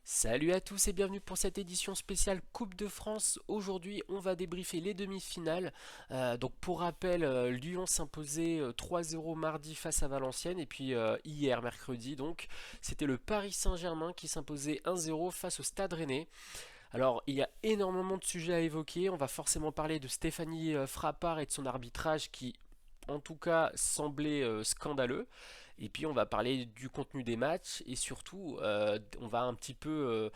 Salut à tous et bienvenue pour cette édition spéciale Coupe de France. Aujourd'hui, on va débriefer les demi-finales. Donc pour rappel, Lyon s'imposait 3-0 mardi face à Valenciennes et puis hier, mercredi, donc c'était le Paris Saint-Germain qui s'imposait 1-0 face au Stade Rennais. Alors, il y a énormément de sujets à évoquer. On va forcément parler de Stéphanie Frappart et de son arbitrage qui, en tout cas, semblait scandaleux. Et puis, on va parler du contenu des matchs et surtout, on va un petit peu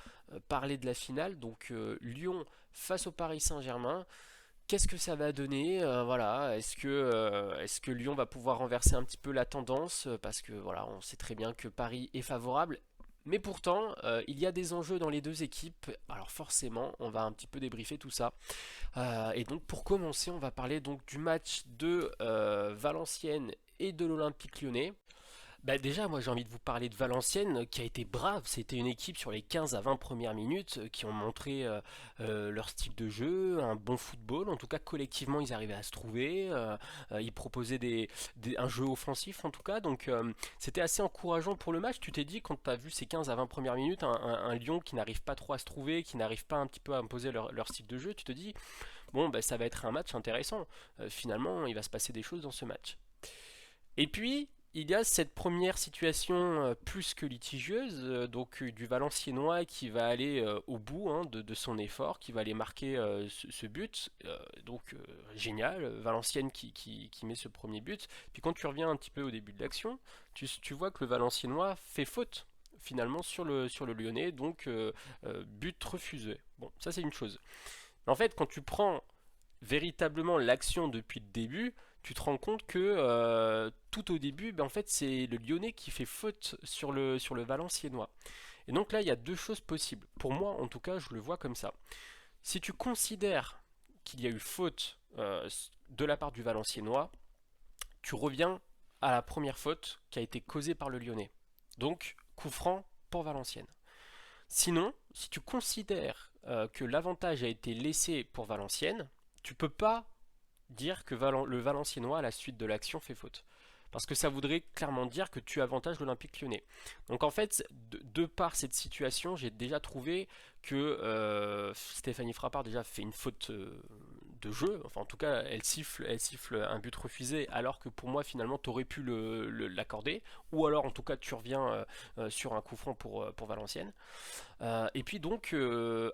parler de la finale. Donc, Lyon face au Paris Saint-Germain. Qu'est-ce que ça va donner? Voilà, est-ce que Lyon va pouvoir renverser un petit peu la tendance? Parce que voilà, on sait très bien que Paris est favorable. Mais pourtant, il y a des enjeux dans les deux équipes. Alors forcément, on va un petit peu débriefer tout ça. Et donc pour commencer, on va parler donc du match de Valenciennes et de l'Olympique Lyonnais. Bah déjà, moi j'ai envie de vous parler de Valenciennes qui a été brave. C'était une équipe sur les 15 à 20 premières minutes qui ont montré leur style de jeu, un bon football. En tout cas, collectivement, ils arrivaient à se trouver. Ils proposaient un jeu offensif en tout cas. Donc c'était assez encourageant pour le match. Tu t'es dit, quand tu as vu ces 15 à 20 premières minutes, un Lyon qui n'arrive pas trop à se trouver, qui n'arrive pas un petit peu à imposer leur style de jeu, tu te dis, bon, bah, ça va être un match intéressant. Finalement, il va se passer des choses dans ce match. Et puis, il y a cette première situation plus que litigieuse, du Valenciennois qui va aller au bout de son effort, qui va aller marquer ce but. Génial, Valenciennes qui met ce premier but. Puis quand tu reviens un petit peu au début de l'action, tu vois que le Valenciennois fait faute finalement sur le Lyonnais, but refusé. Bon, ça c'est une chose. Mais en fait, quand tu prends véritablement l'action depuis le début, tu te rends compte que tout au début, ben, en fait, c'est le Lyonnais qui fait faute sur le Valenciennois. Et donc là, il y a deux choses possibles. Pour moi, en tout cas, je le vois comme ça. Si tu considères qu'il y a eu faute de la part du Valenciennois, tu reviens à la première faute qui a été causée par le Lyonnais. Donc, coup franc pour Valenciennes. Sinon, si tu considères que l'avantage a été laissé pour Valenciennes, tu peux pas dire que le Valenciennois à la suite de l'action fait faute. Parce que ça voudrait clairement dire que tu avantages l'Olympique lyonnais. Donc en fait, de par cette situation, j'ai déjà trouvé que Stéphanie Frappart déjà fait une faute de jeu. Enfin en tout cas, elle siffle un but refusé alors que pour moi finalement tu aurais pu l'accorder. Ou alors en tout cas tu reviens sur un coup franc pour Valenciennes. Et puis donc,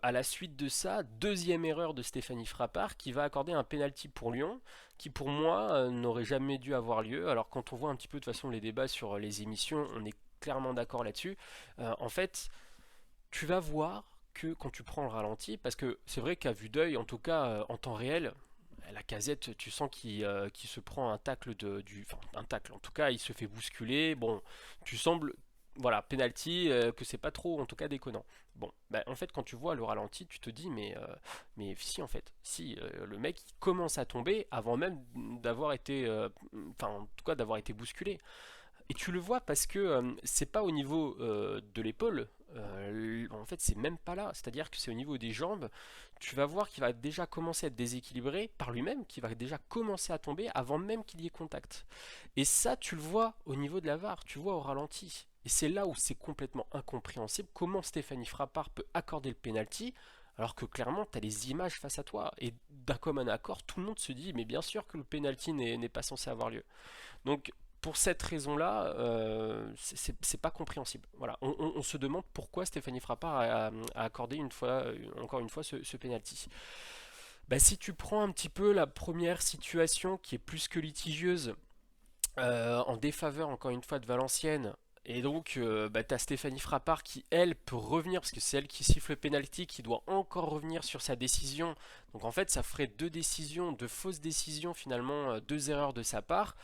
à la suite de ça, deuxième erreur de Stéphanie Frappart qui va accorder un penalty pour Lyon, qui pour moi n'aurait jamais dû avoir lieu. Alors quand on voit un petit peu de toute façon les débats sur les émissions, on est clairement d'accord là-dessus. En fait, tu vas voir que quand tu prends le ralenti, parce que c'est vrai qu'à vue d'œil, en tout cas en temps réel, la Casette, tu sens qu'il se prend un tacle enfin un tacle. En tout cas, il se fait bousculer. Bon, tu sembles, voilà, penalty, que c'est pas trop, en tout cas déconnant. Bon, bah, en fait, quand tu vois le ralenti, tu te dis, mais si, en fait, si, le mec il commence à tomber avant même d'avoir été, enfin, en tout cas, d'avoir été bousculé. Et tu le vois parce que c'est pas au niveau de l'épaule, en fait c'est même pas là, c'est-à-dire que c'est au niveau des jambes, tu vas voir qu'il va déjà commencer à être déséquilibré par lui-même, qu'il va déjà commencer à tomber avant même qu'il y ait contact. Et ça tu le vois au niveau de la VAR, tu vois au ralenti. Et c'est là où c'est complètement incompréhensible comment Stéphanie Frappart peut accorder le penalty alors que clairement tu as les images face à toi. Et d'un commun accord, tout le monde se dit mais bien sûr que le penalty n'est pas censé avoir lieu. Donc pour cette raison-là, c'est pas compréhensible. Voilà, on se demande pourquoi Stéphanie Frappart a accordé encore une fois ce penalty. Bah, si tu prends un petit peu la première situation qui est plus que litigieuse en défaveur encore une fois de Valenciennes. Et donc, bah, tu as Stéphanie Frappart qui, elle, peut revenir, parce que c'est elle qui siffle le penalty, qui doit encore revenir sur sa décision. Donc en fait, ça ferait deux décisions, deux fausses décisions finalement, deux erreurs de sa part.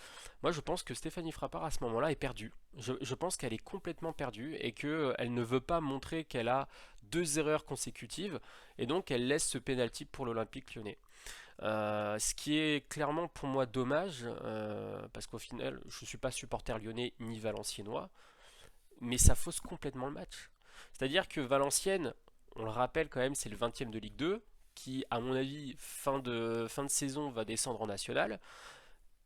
Moi, je pense que Stéphanie Frappart à ce moment-là est perdue. Je pense qu'elle est complètement perdue et qu'elle ne veut pas montrer qu'elle a deux erreurs consécutives. Et donc, elle laisse ce penalty pour l'Olympique lyonnais. Ce qui est clairement pour moi dommage, parce qu'au final, je ne suis pas supporter lyonnais ni valenciennois, mais ça fausse complètement le match. C'est-à-dire que Valenciennes, on le rappelle quand même, c'est le 20e de Ligue 2, qui, à mon avis, fin de saison, va descendre en national.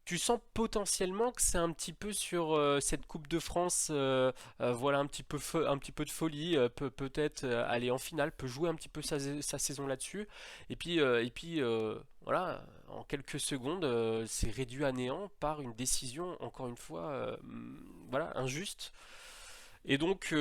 Tu sens potentiellement que c'est un petit peu sur cette Coupe de France, voilà un petit peu, un petit peu de folie, peut-être aller en finale, peut jouer un petit peu sa saison là-dessus, voilà, en quelques secondes, c'est réduit à néant par une décision, encore une fois, voilà, injuste. Et donc,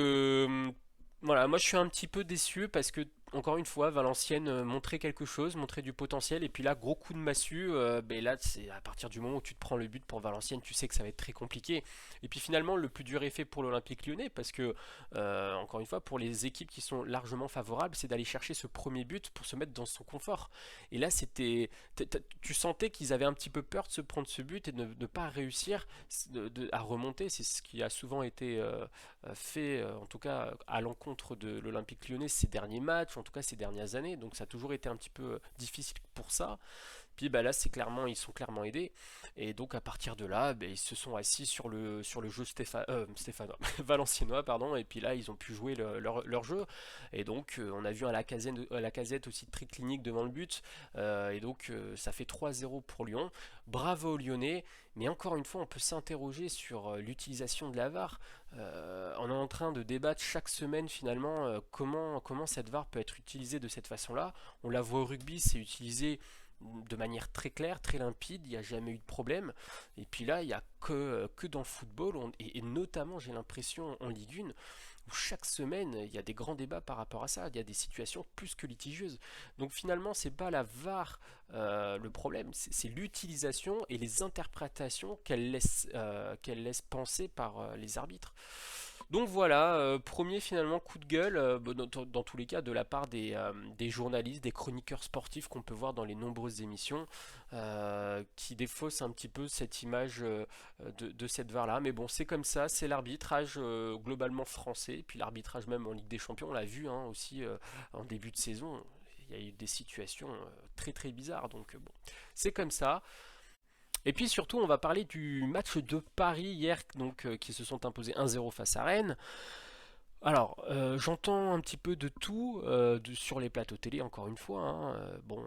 voilà, moi je suis un petit peu déçu parce que, encore une fois, Valenciennes montrait quelque chose, montrait du potentiel, et puis là, gros coup de massue, ben là, c'est à partir du moment où tu te prends le but pour Valenciennes, tu sais que ça va être très compliqué. Et puis finalement, le plus dur est fait pour l'Olympique Lyonnais parce que, encore une fois, pour les équipes qui sont largement favorables, c'est d'aller chercher ce premier but pour se mettre dans son confort. Et là, tu sentais qu'ils avaient un petit peu peur de se prendre ce but et de ne pas réussir à remonter. C'est ce qui a souvent été fait, en tout cas à l'encontre de l'Olympique Lyonnais ces derniers matchs, en tout cas ces dernières années. Donc ça a toujours été un petit peu difficile pour ça. Puis bah là, c'est clairement, ils sont clairement aidés. Et donc à partir de là, bah, ils se sont assis sur le jeu stéphanois, valenciennois, pardon. Et puis là, ils ont pu jouer leur jeu. Et donc on a vu un Lacazette aussi très clinique devant le but. Et donc ça fait 3-0 pour Lyon. Bravo aux Lyonnais. Mais encore une fois, on peut s'interroger sur l'utilisation de la VAR. On est en train de débattre chaque semaine finalement comment cette VAR peut être utilisée de cette façon-là. On la voit au rugby, c'est utilisé de manière très claire, très limpide, il n'y a jamais eu de problème. Et puis là, il n'y a que dans le football, et notamment j'ai l'impression en Ligue 1, où chaque semaine, il y a des grands débats par rapport à ça, il y a des situations plus que litigieuses. Donc finalement, c'est pas la VAR le problème, c'est l'utilisation et les interprétations qu'elle laisse penser par les arbitres. Donc voilà, premier finalement coup de gueule, dans tous les cas de la part des journalistes, des chroniqueurs sportifs qu'on peut voir dans les nombreuses émissions, qui défaussent un petit peu cette image de cette VAR-là. Mais bon, c'est comme ça, c'est l'arbitrage globalement français, puis l'arbitrage même en Ligue des Champions, on l'a vu hein, aussi en début de saison, il y a eu des situations très très bizarres, donc bon, c'est comme ça. Et puis surtout, on va parler du match de Paris hier, donc, qui se sont imposés 1-0 face à Rennes. Alors, j'entends un petit peu de tout sur les plateaux télé, encore une fois, hein. Bon,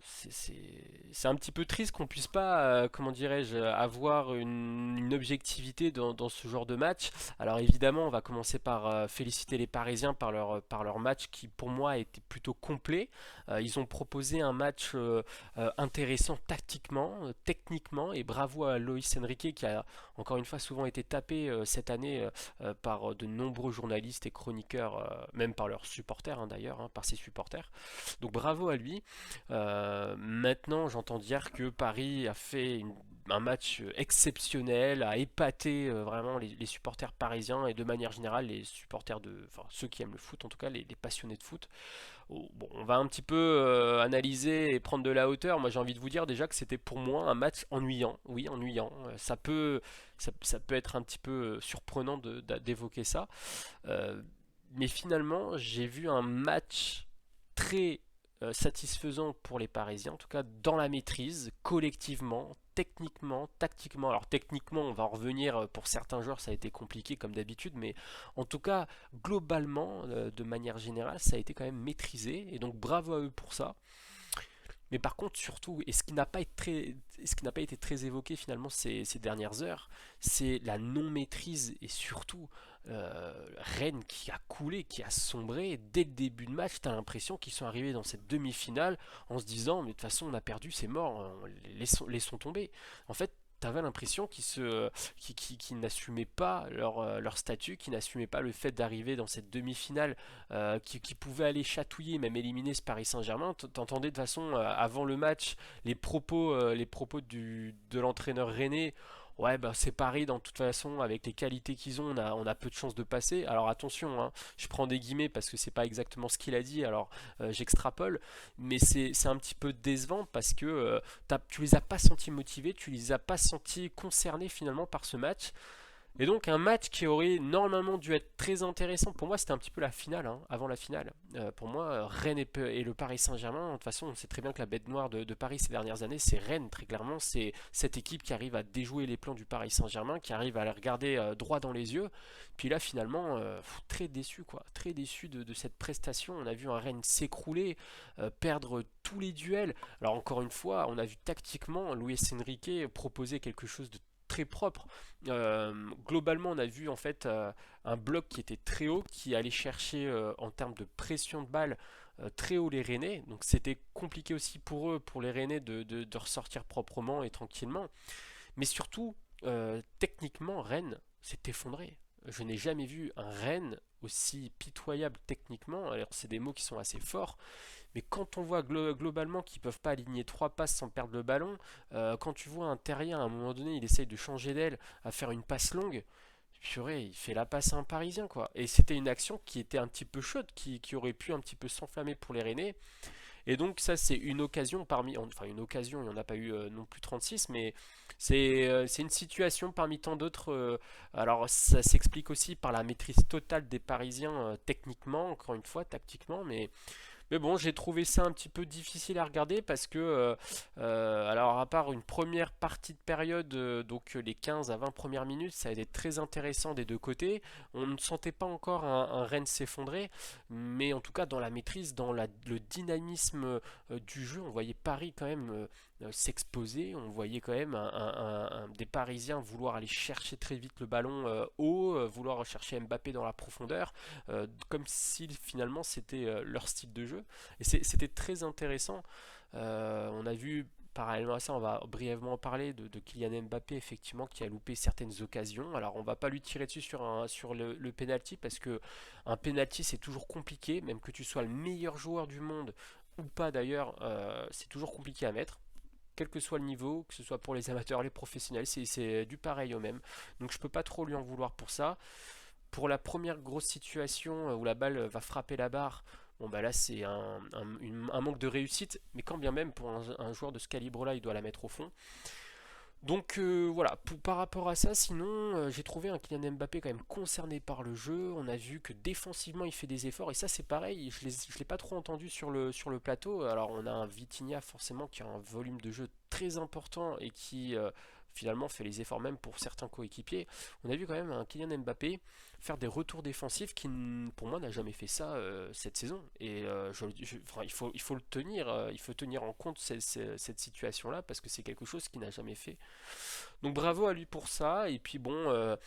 c'est un petit peu triste qu'on puisse pas, comment dirais-je, avoir une objectivité dans ce genre de match. Alors évidemment, on va commencer par féliciter les Parisiens par leur match qui, pour moi, a été plutôt complet. Ils ont proposé un match intéressant tactiquement, techniquement, et bravo à Loïs Enrique qui a, encore une fois, souvent été tapé cette année par de nombreux journalistes et chroniqueurs, même par leurs supporters hein, d'ailleurs, hein, par ses supporters. Donc bravo à lui. Maintenant, j'entends dire que Paris a fait un match exceptionnel, a épaté vraiment les supporters parisiens et de manière générale les supporters enfin ceux qui aiment le foot, en tout cas les passionnés de foot. Oh, bon, on va un petit peu analyser et prendre de la hauteur. Moi, j'ai envie de vous dire déjà que c'était pour moi un match ennuyant. Oui, ennuyant. Ça peut être un petit peu surprenant d'évoquer ça. Euh, mais finalement, j'ai vu un match très satisfaisant pour les Parisiens, en tout cas dans la maîtrise, collectivement, techniquement, tactiquement. Alors techniquement, on va en revenir, pour certains joueurs, ça a été compliqué comme d'habitude, mais en tout cas, globalement, de manière générale, ça a été quand même maîtrisé, et donc bravo à eux pour ça. Mais par contre, surtout, et ce qui n'a pas été très évoqué finalement ces dernières heures, c'est la non-maîtrise et surtout Rennes qui a coulé, qui a sombré. Dès le début de match, tu as l'impression qu'ils sont arrivés dans cette demi-finale en se disant, mais de toute façon, on a perdu, c'est mort, laissons tomber. En fait, t'avais l'impression qu'ils n'assumaient pas leur statut, qu'ils n'assumaient pas le fait d'arriver dans cette demi-finale, qui pouvait aller chatouiller, même éliminer ce Paris Saint-Germain. T'entendais de toute façon, avant le match, les propos de l'entraîneur rennais. Ouais, bah c'est Paris, dans toute façon, avec les qualités qu'ils ont, on a peu de chances de passer. Alors attention, hein, je prends des guillemets parce que c'est pas exactement ce qu'il a dit, alors j'extrapole, mais c'est un petit peu décevant parce que tu les as pas sentis motivés, tu les as pas sentis concernés finalement par ce match. Et donc un match qui aurait normalement dû être très intéressant, pour moi c'était un petit peu la finale, hein, avant la finale. Pour moi, Rennes et le Paris Saint-Germain, de toute façon on sait très bien que la bête noire de Paris ces dernières années, c'est Rennes, très clairement. C'est cette équipe qui arrive à déjouer les plans du Paris Saint-Germain, qui arrive à les regarder droit dans les yeux. Puis là finalement, très déçu quoi, très déçu de cette prestation. On a vu un Rennes s'écrouler, perdre tous les duels. Alors encore une fois, on a vu tactiquement Luis Enrique proposer quelque chose de très propre. Globalement, on a vu en fait un bloc qui était très haut, qui allait chercher en termes de pression de balle très haut les Rennais. Donc c'était compliqué aussi pour eux, pour les Rennais, de ressortir proprement et tranquillement. Mais surtout, techniquement, Rennes s'est effondré. Je n'ai jamais vu un Rennes aussi pitoyable techniquement. Alors c'est des mots qui sont assez forts, mais quand on voit globalement qu'ils ne peuvent pas aligner trois passes sans perdre le ballon, quand tu vois un terrien à un moment donné, il essaye de changer d'aile à faire une passe longue, purée, il fait la passe à un Parisien quoi. Et c'était une action qui était un petit peu chaude, qui aurait pu un petit peu s'enflammer pour les Rennais. Et donc ça c'est une occasion parmi, enfin une occasion, il n'y en a pas eu non plus 36, mais c'est une situation parmi tant d'autres. Alors ça s'explique aussi par la maîtrise totale des Parisiens techniquement, encore une fois tactiquement, mais bon, j'ai trouvé ça un petit peu difficile à regarder parce que, alors à part une première partie de période, donc les 15 à 20 premières minutes, ça a été très intéressant des deux côtés. On ne sentait pas encore un Rennes s'effondrer, mais en tout cas dans la maîtrise, dans le dynamisme du jeu, on voyait Paris quand même s'exposer, on voyait quand même des Parisiens vouloir aller chercher très vite le ballon haut, vouloir chercher Mbappé dans la profondeur, comme si finalement c'était leur style de jeu. Et c'était très intéressant. On a vu, parallèlement à ça, on va brièvement en parler de Kylian Mbappé, effectivement, qui a loupé certaines occasions. Alors, on va pas lui tirer dessus sur le penalty, parce que un penalty, c'est toujours compliqué, même que tu sois le meilleur joueur du monde ou pas d'ailleurs, c'est toujours compliqué à mettre. Quel que soit le niveau, que ce soit pour les amateurs, les professionnels, c'est du pareil au même. Donc je peux pas trop lui en vouloir pour ça. Pour la première grosse situation où la balle va frapper la barre, bon bah là c'est un manque de réussite, mais quand bien même pour un joueur de ce calibre-là, il doit la mettre au fond. Donc voilà, par rapport à ça, sinon j'ai trouvé un Kylian Mbappé quand même concerné par le jeu. On a vu que défensivement il fait des efforts, et ça c'est pareil, je ne l'ai pas trop entendu sur le plateau. Alors on a un Vitinha forcément qui a un volume de jeu très important et qui finalement fait les efforts même pour certains coéquipiers. On a vu quand même un Kylian Mbappé faire des retours défensifs qui pour moi n'a jamais fait ça cette saison. Et enfin, il faut le tenir, il faut tenir en compte cette situation-là parce que c'est quelque chose qu'il n'a jamais fait. Donc bravo à lui pour ça. Et puis bon,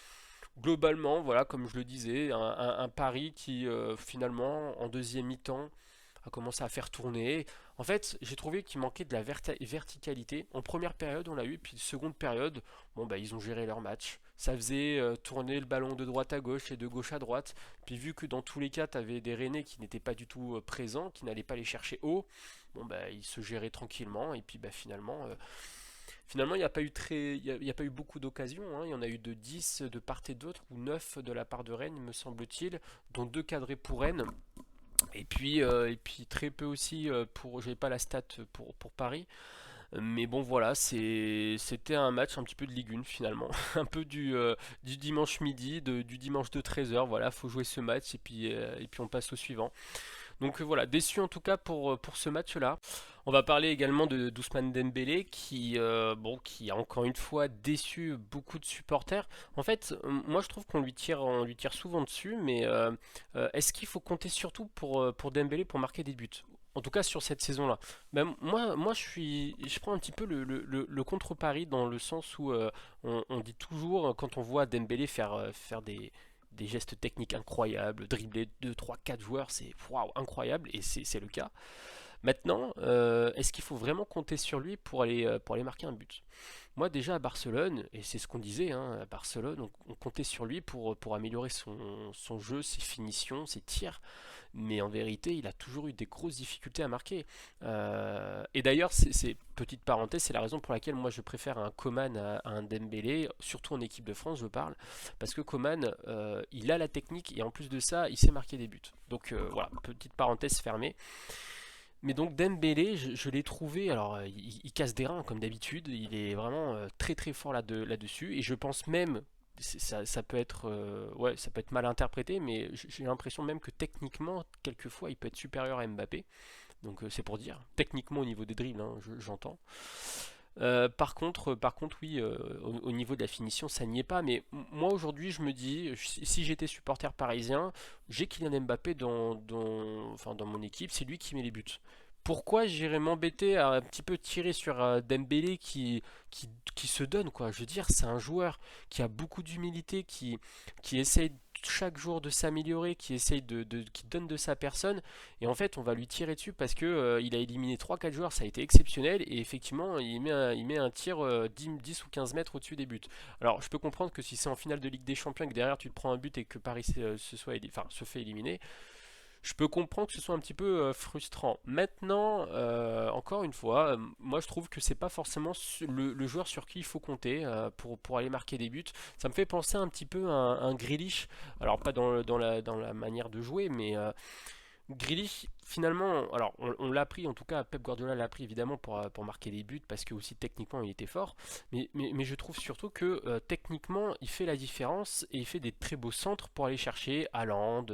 globalement, voilà, comme je le disais, un pari qui finalement en deuxième mi-temps a commencé à faire tourner. En fait, j'ai trouvé qu'il manquait de la verticalité. En première période, on l'a eu, puis seconde période, bon bah ils ont géré leur match. Ça faisait tourner le ballon de droite à gauche et de gauche à droite. Puis vu que dans tous les cas, tu avais des Rennais qui n'étaient pas du tout présents, qui n'allaient pas les chercher haut, bon bah ils se géraient tranquillement. Et puis bah finalement, il n'y a pas eu il y a pas eu beaucoup d'occasions, hein. Il y en a eu de 10 de part et d'autre, ou 9 de la part de Rennes, me semble-t-il, dont 2 cadrés pour Rennes. Et puis très peu aussi j'ai pas la stat pour Paris. Mais bon voilà, c'était un match un petit peu de Ligue 1 finalement. Un peu du dimanche midi, du dimanche de 13h. Voilà, faut jouer ce match et puis on passe au suivant. Donc voilà, déçu en tout cas pour ce match-là. On va parler également de d'Ousmane Dembélé qui a encore une fois déçu beaucoup de supporters. En fait, moi je trouve qu'on lui tire souvent dessus, mais est-ce qu'il faut compter surtout pour Dembélé pour marquer des buts? En tout cas sur cette saison-là. Ben, moi je prends un petit peu le contre-pari dans le sens où on dit toujours quand on voit Dembélé faire des gestes techniques incroyables, dribbler 2, 3, 4 joueurs, c'est waouh, incroyable, et c'est le cas. Maintenant, est-ce qu'il faut vraiment compter sur lui pour aller marquer un but? Moi déjà à Barcelone, et c'est ce qu'on disait, hein, à Barcelone, on comptait sur lui pour améliorer son jeu, ses finitions, ses tirs, mais en vérité il a toujours eu des grosses difficultés à marquer. Et d'ailleurs, petite parenthèse, c'est la raison pour laquelle moi je préfère un Coman à un Dembélé, surtout en équipe de France je parle, parce que Coman, il a la technique et en plus de ça il sait marquer des buts. Donc voilà, petite parenthèse fermée. Mais donc Dembélé, je l'ai trouvé, alors il casse des reins comme d'habitude, il est vraiment très très fort là-dessus, et je pense même, ça peut être, ouais, ça peut être mal interprété, mais j'ai l'impression même que techniquement, quelquefois, il peut être supérieur à Mbappé, donc c'est pour dire, techniquement au niveau des dribbles, hein, j'entends. Par contre, oui, au niveau de la finition, ça n'y est pas. Mais moi aujourd'hui, je me dis, si j'étais supporter parisien, j'ai Kylian Mbappé enfin, dans mon équipe, c'est lui qui met les buts. pourquoi j'irais m'embêter à un petit peu tirer sur Dembélé qui se donne, quoi. Je veux dire, c'est un joueur qui a beaucoup d'humilité, qui essaye chaque jour de s'améliorer, qui essaye qui donne de sa personne, et en fait on va lui tirer dessus parce que il a éliminé 3 4 joueurs, ça a été exceptionnel, et effectivement il met un tir 10 ou 15 mètres au-dessus des buts. Alors je peux comprendre que si c'est en finale de Ligue des Champions et que derrière tu te prends un but et que Paris se fait éliminer, je peux comprendre que ce soit un petit peu frustrant. Maintenant, encore une fois, moi je trouve que c'est pas forcément le joueur sur qui il faut compter pour aller marquer des buts. Ça me fait penser un petit peu à un Grealish, alors pas dans la manière de jouer, mais Grealish, finalement, alors on l'a pris, en tout cas Pep Guardiola l'a pris évidemment pour marquer des buts parce que aussi techniquement il était fort, mais je trouve surtout que techniquement il fait la différence et il fait des très beaux centres pour aller chercher Haaland,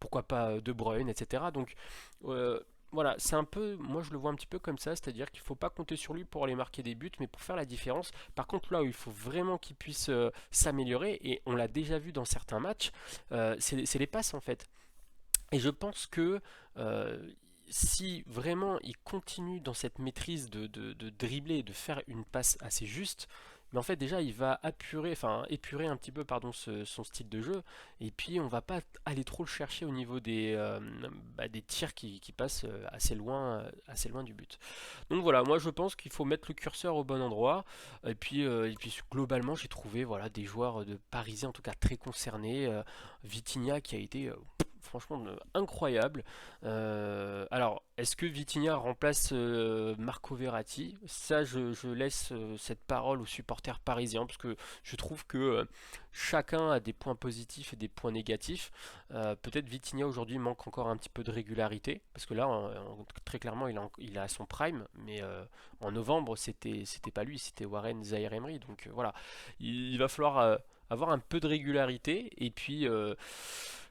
pourquoi pas De Bruyne, etc. Donc euh, voilà, c'est un peu, moi je le vois un petit peu comme ça, c'est-à-dire qu'il ne faut pas compter sur lui pour aller marquer des buts, mais pour faire la différence. Par contre, là où il faut vraiment qu'il puisse s'améliorer, et on l'a déjà vu dans certains matchs, c'est les passes en fait. Et je pense que euh, si vraiment il continue dans cette maîtrise de dribbler et de faire une passe assez juste, mais en fait déjà il va épurer un petit peu pardon, son style de jeu, et puis on va pas aller trop le chercher au niveau des tirs qui passent assez loin du but. Donc voilà, moi je pense qu'il faut mettre le curseur au bon endroit, et puis globalement j'ai trouvé voilà, des joueurs de Parisiens en tout cas très concernés, Vitinha qui a été franchement incroyable. Alors, est-ce que Vitinha remplace Marco Verratti? Ça, je laisse cette parole aux supporters parisiens parce que je trouve que chacun a des points positifs et des points négatifs. Peut-être Vitinha aujourd'hui manque encore un petit peu de régularité parce que là, très clairement, il a son prime, mais en novembre, c'était pas lui, c'était Warren Zaïre-Emery. Donc voilà, il va falloir avoir un peu de régularité et puis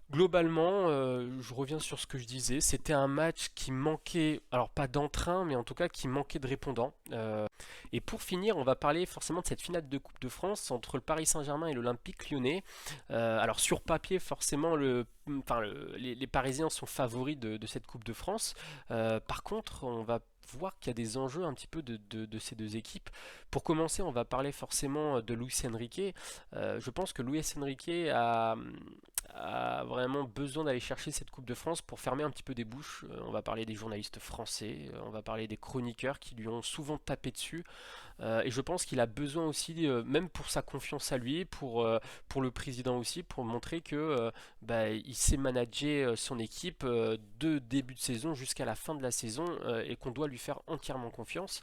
globalement, je reviens sur ce que je disais, c'était un match qui manquait, alors pas d'entrain, mais en tout cas qui manquait de répondants. Et pour finir, on va parler forcément de cette finale de Coupe de France entre le Paris Saint-Germain et l'Olympique Lyonnais. Alors sur papier, forcément, les Parisiens sont favoris de cette Coupe de France. Par contre, on va voir qu'il y a des enjeux un petit peu de ces deux équipes. Pour commencer, on va parler forcément de Luis Enrique. Je pense que Luis Enrique a vraiment besoin d'aller chercher cette Coupe de France pour fermer un petit peu des bouches. On va parler des journalistes français, on va parler des chroniqueurs qui lui ont souvent tapé dessus. Et je pense qu'il a besoin aussi, même pour sa confiance à lui, pour le président aussi, pour montrer que il sait manager son équipe de début de saison jusqu'à la fin de la saison et qu'on doit lui faire entièrement confiance.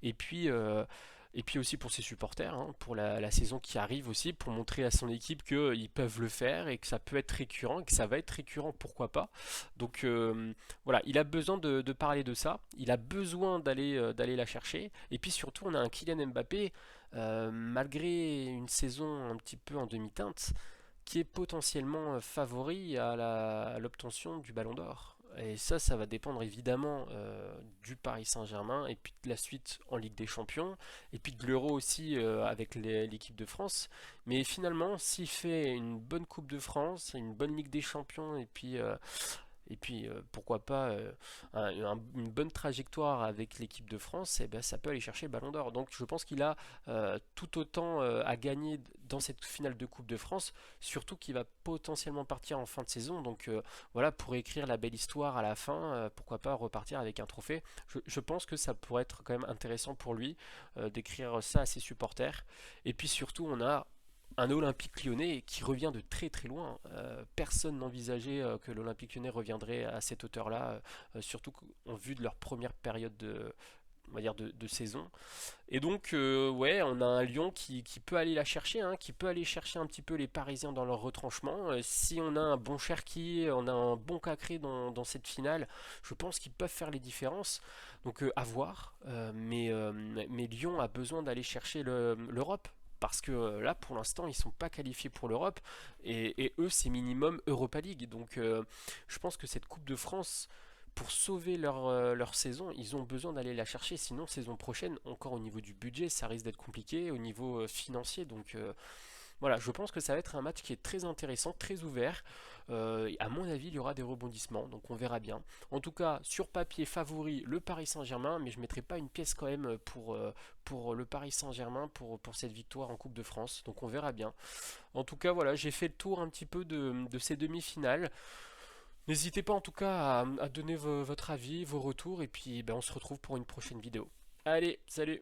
Et puis, euh, et puis aussi pour ses supporters, hein, pour la saison qui arrive aussi, pour montrer à son équipe qu'ils peuvent le faire et que ça peut être récurrent et que ça va être récurrent, pourquoi pas. Donc voilà, il a besoin de parler de ça, il a besoin d'aller la chercher. Et puis surtout, on a un Kylian Mbappé, malgré une saison un petit peu en demi-teinte, qui est potentiellement favori à l'obtention du Ballon d'Or. Et ça va dépendre évidemment du Paris Saint-Germain et puis de la suite en Ligue des Champions et puis de l'Euro aussi avec l'équipe de France. Mais finalement, s'il fait une bonne Coupe de France, une bonne Ligue des Champions et puis pourquoi pas une bonne trajectoire avec l'équipe de France, et ben, ça peut aller chercher le Ballon d'Or. Donc je pense qu'il a tout autant à gagner dans cette finale de Coupe de France, surtout qu'il va potentiellement partir en fin de saison. Donc voilà, pour écrire la belle histoire à la fin, pourquoi pas repartir avec un trophée. Je pense que ça pourrait être quand même intéressant pour lui d'écrire ça à ses supporters. Et puis surtout, on a un Olympique lyonnais qui revient de très très loin. Personne n'envisageait que l'Olympique lyonnais reviendrait à cette hauteur-là, surtout en vue de leur première période on va dire de saison. Et donc, ouais, on a un Lyon qui peut aller la chercher, hein, qui peut aller chercher un petit peu les Parisiens dans leur retranchement. Si on a un bon Cherki, on a un bon Cacré dans cette finale, je pense qu'ils peuvent faire les différences. Donc, à voir. Mais Lyon a besoin d'aller chercher l'Europe. Parce que là, pour l'instant, ils ne sont pas qualifiés pour l'Europe. Et eux, c'est minimum Europa League. Donc, je pense que cette Coupe de France, pour sauver leur saison, ils ont besoin d'aller la chercher. Sinon, saison prochaine, encore au niveau du budget, ça risque d'être compliqué, au niveau financier. Donc, Voilà, je pense que ça va être un match qui est très intéressant, très ouvert. À mon avis, il y aura des rebondissements, donc on verra bien. En tout cas, sur papier, favori le Paris Saint-Germain, mais je ne mettrai pas une pièce quand même pour le Paris Saint-Germain pour cette victoire en Coupe de France, donc on verra bien. En tout cas, voilà, j'ai fait le tour un petit peu de ces demi-finales. N'hésitez pas en tout cas à donner votre avis, vos retours, et puis ben, on se retrouve pour une prochaine vidéo. Allez, salut!